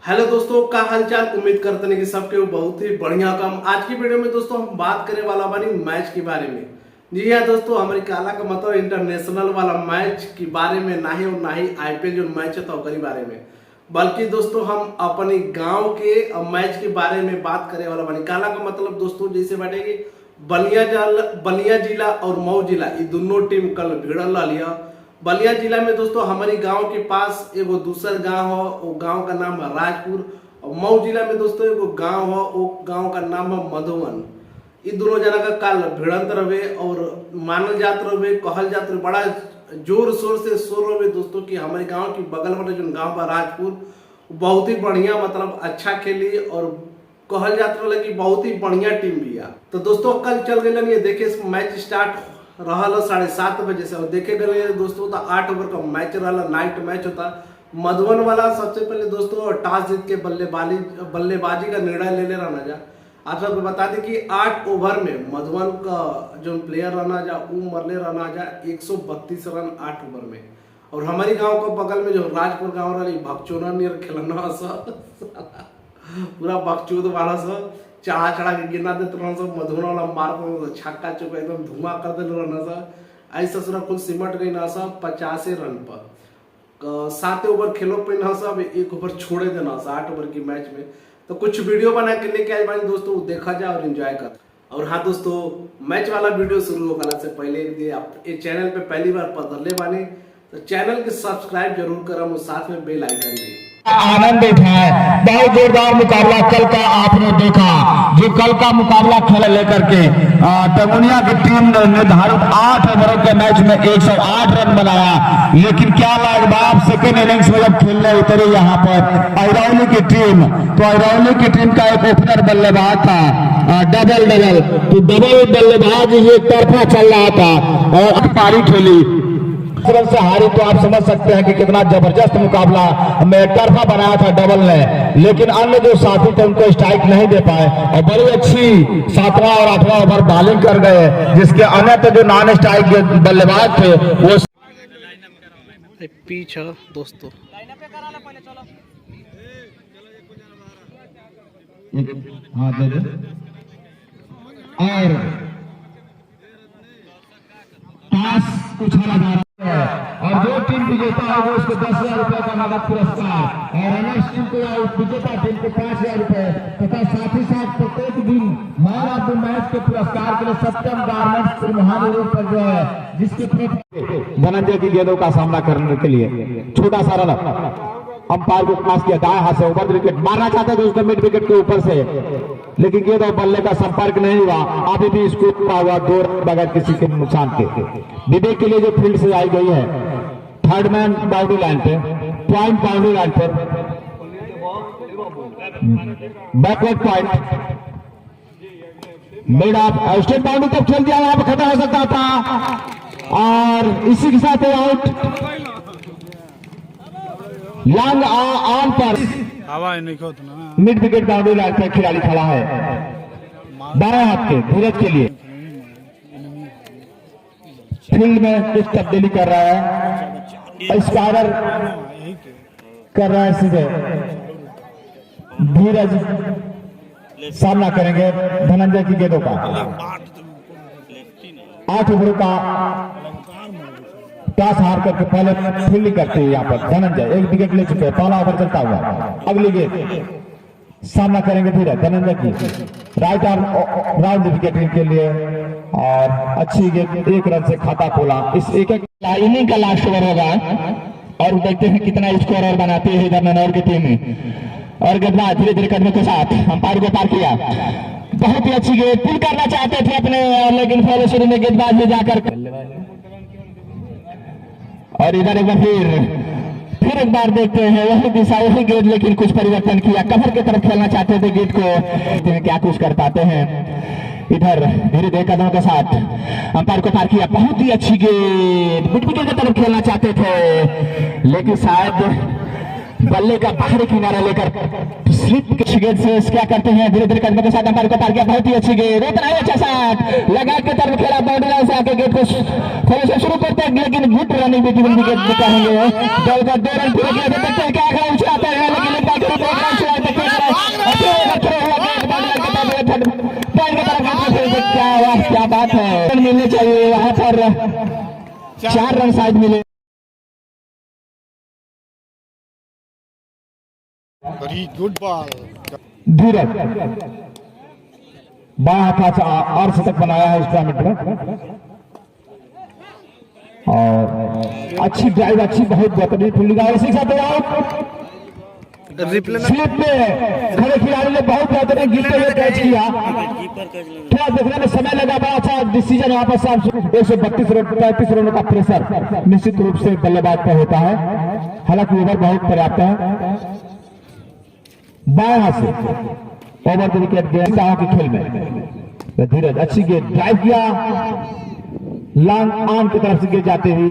Hello दोस्तों, का हालचाल। उम्मीद करते हैं कि सबके बहुत ही बढ़िया काम। आज की वीडियो में दोस्तों हम बात करने वाला बानी मैच के बारे में। जी हाँ दोस्तों, हमारी काला का मतलब इंटरनेशनल वाला मैच के बारे में ना ही और ना ही आईपीएल जो मैच है तो ओकरी बारे में, बल्कि दोस्तों हम अपने गांव के मैच के बारे में बात करने वाला बानी। काला का मतलब दोस्तों जैसे बाटे कि बलिया जिला और मऊ जिला ये दोनों टीम कल भिड़ल रही। बलिया जिला में दोस्तों हमारी गांव के पास एगो दूसर गांव हो, वो गांव का नाम है राजपुर। और मऊ जिला में दोस्तों एगो गांव हो, वो गांव का नाम है मधुवन। ये दोनों जना का काल भिड़ंत रहे और मानल जात रहे, कहल जात रहे, बड़ा जोर शोर से शोर रहे दोस्तों कि हमारे गांव की बगल वाले जो गांव बा राजपुर बहुत ही बढ़िया मतलब अच्छा खेली और कहल जात रहा कि बहुत ही बढ़िया टीम भी है। तो दोस्तों कल चल गए देखे मैच स्टार्ट रहा 7:30 बजे से और देखे गए दोस्तों तो 8 ओवर का मैच रहा, नाइट मैच होता। मधुबन वाला सबसे पहले दोस्तों टॉस जीत के बल्लेबाजी का निर्णय ले ले रहना जा। आप सबको बता दें कि 8 ओवर में मधुबन का जो प्लेयर रहना जा वो मरले रहना जा 132 रन 8 ओवर में। और हमारी गांव के बगल में जो राजपुर गांव रही भगचोना नियर खेलना पूरा बकचोद वाला सब चढ़ा चढ़ा के गिना देते रहना सब। मधुबन वाला मार छक्का चौका एकदम धुआं कर देते रहना सब। ऐसा सुना कुल सिमट गई ना सब 50 रन पर 7 ओवर खेलो पे ना सब, 1 ओवर छोड़े देना 8 ओवर की मैच में। तो कुछ वीडियो बना के लेके आए भाई दोस्तों, देखा जाए और एंजॉय कर। और हाँ दोस्तों, मैच वाला वीडियो शुरू होने से पहले यदि आप ये चैनल पे पहली बार पधरले बानी तो चैनल के सब्सक्राइब जरूर करम और साथ में बेल आइकन भी आनंद उठाए। बहुत जोरदार मुकाबला कल का आपने देखा। जो कल का मुकाबला खेला लेकर के टंगुनिया की टीम ने निर्धारित 8 ओवरों के मैच में 108 रन बनाया। लेकिन क्या लाजवाब सेकेंड इनिंग्स में जब खेलने उतरी यहाँ पर अरौली की टीम, तो अरौली की टीम का एक ओपनर बल्लेबाज था डबल तो डबल बल्लेबाज ये तरफा चल रहा था और पारी खेली से हारी। तो आप समझ सकते हैं कि कितना जबरदस्त मुकाबला में तरफा बनाया था डबल ने। लेकिन अन्य जो साथी थे उनको स्ट्राइक नहीं दे पाए और बड़ी अच्छी 7वां और 8वां ओवर बॉलिंग कर गए, जिसके अन्य जो नॉन स्ट्राइक बल्लेबाज थे वो पीछे दोस्तों हाँ दे दे। और पास उछाला जा रहा है और जो टीम विजेता है वो उसको 10,000 रुपए का नगद पुरस्कार और रनर्स टीम को या विजेता टीम को 5,000 रुपए तथा साथ ही साथ प्रत्येक दिन मैन ऑफ द मैच के पुरस्कार के लिए सत्यम गारमेंट्स महान रूप पर जो है जिसके धनंजय की गेंदों का सामना करने के लिए छोटा सा रन अंपायर को पास किया, दाएं हाथ से ओवर विकेट मारना चाहते थे उसको मिड विकेट के ऊपर से, लेकिन गेंद और बल्ले का संपर्क नहीं हुआ। अभी भी स्कोर का हुआ 2 रन बगैर किसी के नुकसान के। विवेक के लिए जो फील्ड से आई गई है थर्ड मैन बाउंड्री लाइन पे, पॉइंट बाउंड्री लाइन पर backward point mid of state boundary तक खेल दिया, वहां पर खत्म हो सकता था और इसी के साथ आउट लॉन्ग ऑन पर हवा नहीं होता ना। मिड विकेट बाउंड्री लाइन पर खिलाड़ी खड़ा है बाएं हाथ के धीरज के लिए। फील्ड में कुछ तब्दीली कर रहा है, स्पाइरर कर रहा है सीधे। धीरज सामना करेंगे धनंजय की गेंदों का। 8 ओवरों का टॉस हार करके पहले फील्डिंग करते हैं यहाँ पर धनंजय। 1 विकेट ले चुके हैं, पहला ओवर चलता हुआ। अगली गेंद सामना करेंगे धीरज धनंजय की राइट आर्म राउंड विकेट के लिए और अच्छी गेंद 1 रन से खाता खोला। इस एक इनिंग का लास्ट ओवर होगा और देखते हैं कितना स्कोर और बनाते हैं इधर ननौर की टीम और गेंदबाज धीरे धीरे कदमों के साथ अंपायर को पार किया। बहुत ही अच्छी गेंद पुल करना चाहते थे अपने, लेकिन फॉलो शुरू में गेंदबाज में जाकर और इधर एक बार फिर एक बार देखते हैं वही दिशा वही गेंद, लेकिन कुछ परिवर्तन किया। कवर की तरफ खेलना चाहते थे गेंद को, क्या कुछ कर पाते हैं। इधर धीरे धीरे कदमों के साथ अंपायर को पार किया। बहुत ही अच्छी गेंद मिड विकेट की तरफ खेलना चाहते थे, लेकिन शायद बल्ले का बाहरी किनारा लेकर स्लिप के गेंद से क्या करते हैं धीरे धीरे कदमों के साथ अंपायर को पार किया। बहुत ही अच्छी गेंद, इतना ही अच्छा शॉट लगा के तरफ खेला बाउंड्री लाइन से आके गेंद को थोड़ा सा शुरू करते हैं, लेकिन गुड रनिंग विकेट कहेंगे। 2 रन पूरे किया, देखते हैं क्या उछालते हैं, लेकिन 4 रन शायद मिले। Very good ball. धीरज बाएं हाथ से अर्धशतक बनाया है इस टूर्नामेंट में, और अच्छी ड्राइव, अच्छी बहुत बेहतरीन फील्डिंग है। इसी के साथ रिप्ले में स्लिप में खड़े खिलाड़ी ने बहुत बेहतरीन गिरते हुए कैच किया। थोड़ा देखने में समय लगा, बड़ा अच्छा डिसीजन यहाँ पर। 132 रन 35 रनों का प्रेशर निश्चित रूप से बल्लेबाज पर होता है, हालांकि ओवर बहुत पर्याप्त है। बाएं हाथ से ओवर द विकेट गया के खेल में। धीरज अच्छी गेंद ड्राइव किया, लॉन्ग आर्म की तरफ से गिर जाते हुए